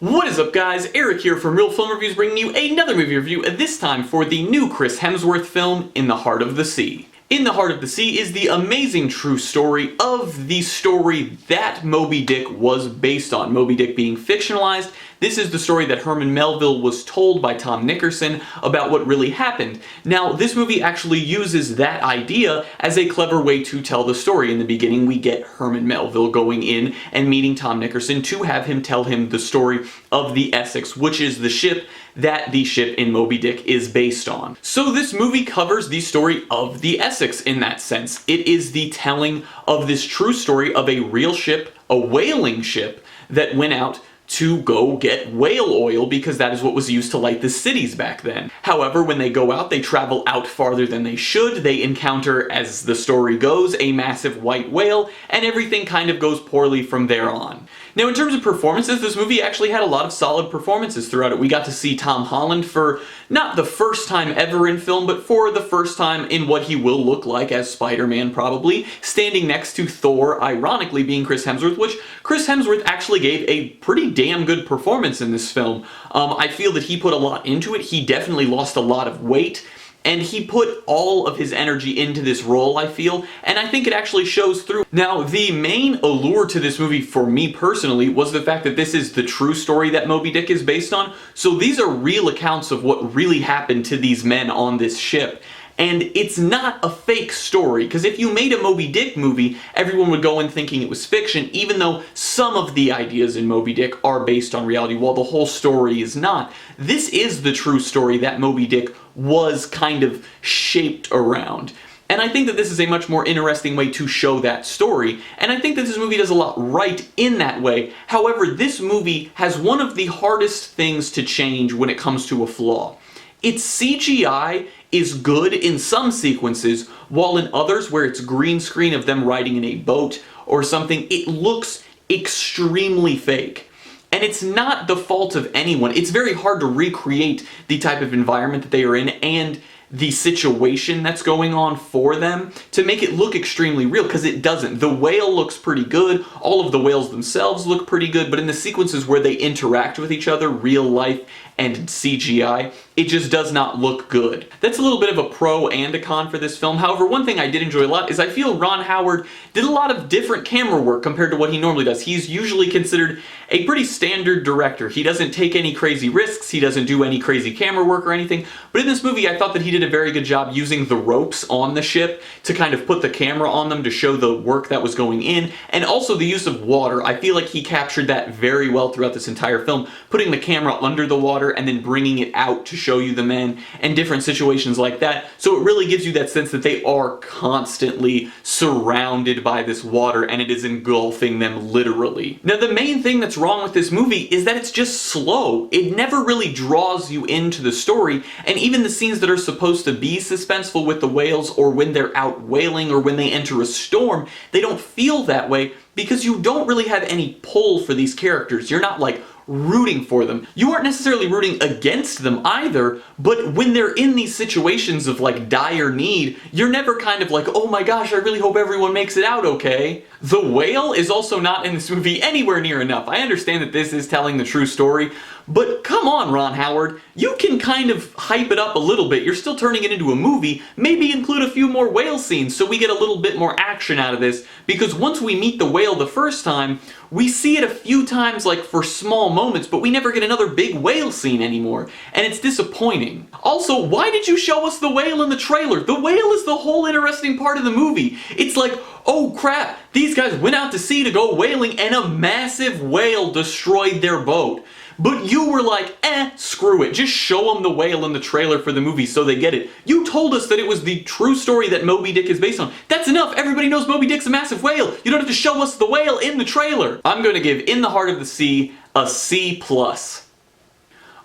What is up, guys? Eric here from Real Film Reviews, bringing you another movie review, this time for the new Chris Hemsworth film, In the Heart of the Sea. In the Heart of the Sea is the amazing true story of the story that Moby-Dick was based on. Moby-Dick being fictionalized, this is the story that Herman Melville was told by Tom Nickerson about what really happened. Now, this movie actually uses that idea as a clever way to tell the story. In the beginning, we get Herman Melville going in and meeting Tom Nickerson to have him tell him the story of the Essex, which is the ship that the ship in Moby-Dick is based on. So this movie covers the story of the Essex in that sense. It is the telling of this true story of a real ship, a whaling ship, that went out to go get whale oil because that is what was used to light the cities back then. However, when they go out, they travel out farther than they should. They encounter, as the story goes, a massive white whale, and everything kind of goes poorly from there on. Now, in terms of performances, this movie actually had a lot of solid performances throughout it. We got to see Tom Holland for not the first time ever in film, but for the first time in what he will look like as Spider-Man probably, standing next to Thor, ironically being Chris Hemsworth, which Chris Hemsworth actually gave a pretty damn good performance in this film. I feel that he put a lot into it. He definitely lost a lot of weight, and he put all of his energy into this role, I feel, and I think it actually shows through. Now, the main allure to this movie for me personally was the fact that this is the true story that Moby-Dick is based on, so these are real accounts of what really happened to these men on this ship. And it's not a fake story, because if you made a Moby-Dick movie, everyone would go in thinking it was fiction, even though some of the ideas in Moby-Dick are based on reality, while the whole story is not. This is the true story that Moby-Dick was kind of shaped around. And I think that this is a much more interesting way to show that story, and I think that this movie does a lot right in that way. However, this movie has one of the hardest things to change when it comes to a flaw. Its CGI is good in some sequences, while in others where it's green screen of them riding in a boat or something, it looks extremely fake. And it's not the fault of anyone. It's very hard to recreate the type of environment that they are in and the situation that's going on for them to make it look extremely real, because it doesn't. The whale looks pretty good, all of the whales themselves look pretty good, but in the sequences where they interact with each other, real life and CGI, it just does not look good. That's a little bit of a pro and a con for this film. However, one thing I did enjoy a lot is I feel Ron Howard did a lot of different camera work compared to what he normally does. He's usually considered a pretty standard director. He doesn't take any crazy risks, he doesn't do any crazy camera work or anything, but in this movie I thought that he did a very good job using the ropes on the ship to kind of put the camera on them to show the work that was going in, and also the use of water. I feel like he captured that very well throughout this entire film, putting the camera under the water and then bringing it out to show you the men and different situations like that. So it really gives you that sense that they are constantly surrounded by this water and it is engulfing them literally. Now, the main thing that's wrong with this movie is that it's just slow. It never really draws you into the story, and even the scenes that are supposed to be suspenseful with the whales, or when they're out whaling, or when they enter a storm, they don't feel that way because you don't really have any pull for these characters. You're not like rooting for them. You aren't necessarily rooting against them either, but when they're in these situations of like dire need, you're never kind of like, oh my gosh, I really hope everyone makes it out okay. The whale is also not in this movie anywhere near enough. I understand that this is telling the true story, but come on, Ron Howard, you can kind of hype it up a little bit. You're still turning it into a movie. Maybe include a few more whale scenes so we get a little bit more action out of this, because once we meet the whale the first time, we see it a few times like for small moments, but we never get another big whale scene anymore, and it's disappointing. Also, why did you show us the whale in the trailer? The whale is the whole interesting part of the movie. It's like, oh crap, these guys went out to sea to go whaling and a massive whale destroyed their boat. But you were like, screw it, just show them the whale in the trailer for the movie so they get it. You told us that it was the true story that Moby-Dick is based on. That's enough, everybody knows Moby-Dick's a massive whale. You don't have to show us the whale in the trailer. I'm going to give In the Heart of the Sea a C+.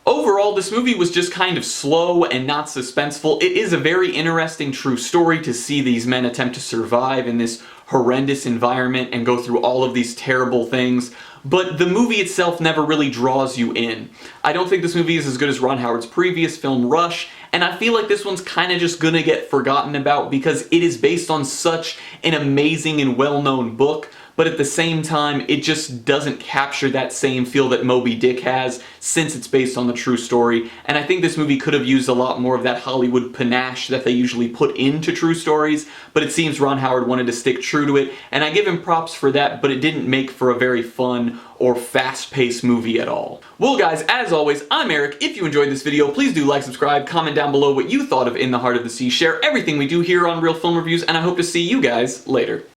Overall, this movie was just kind of slow and not suspenseful. It is a very interesting true story to see these men attempt to survive in this horrendous environment and go through all of these terrible things, but the movie itself never really draws you in. I don't think this movie is as good as Ron Howard's previous film, Rush, and I feel like this one's kind of just gonna get forgotten about because it is based on such an amazing and well-known book, but at the same time, it just doesn't capture that same feel that Moby-Dick has, since it's based on the true story, and I think this movie could have used a lot more of that Hollywood panache that they usually put into true stories, but it seems Ron Howard wanted to stick true to it, and I give him props for that, but it didn't make for a very fun or fast-paced movie at all. Well guys, as always, I'm Eric. If you enjoyed this video, please do like, subscribe, comment down below what you thought of In the Heart of the Sea, share everything we do here on Real Film Reviews, and I hope to see you guys later.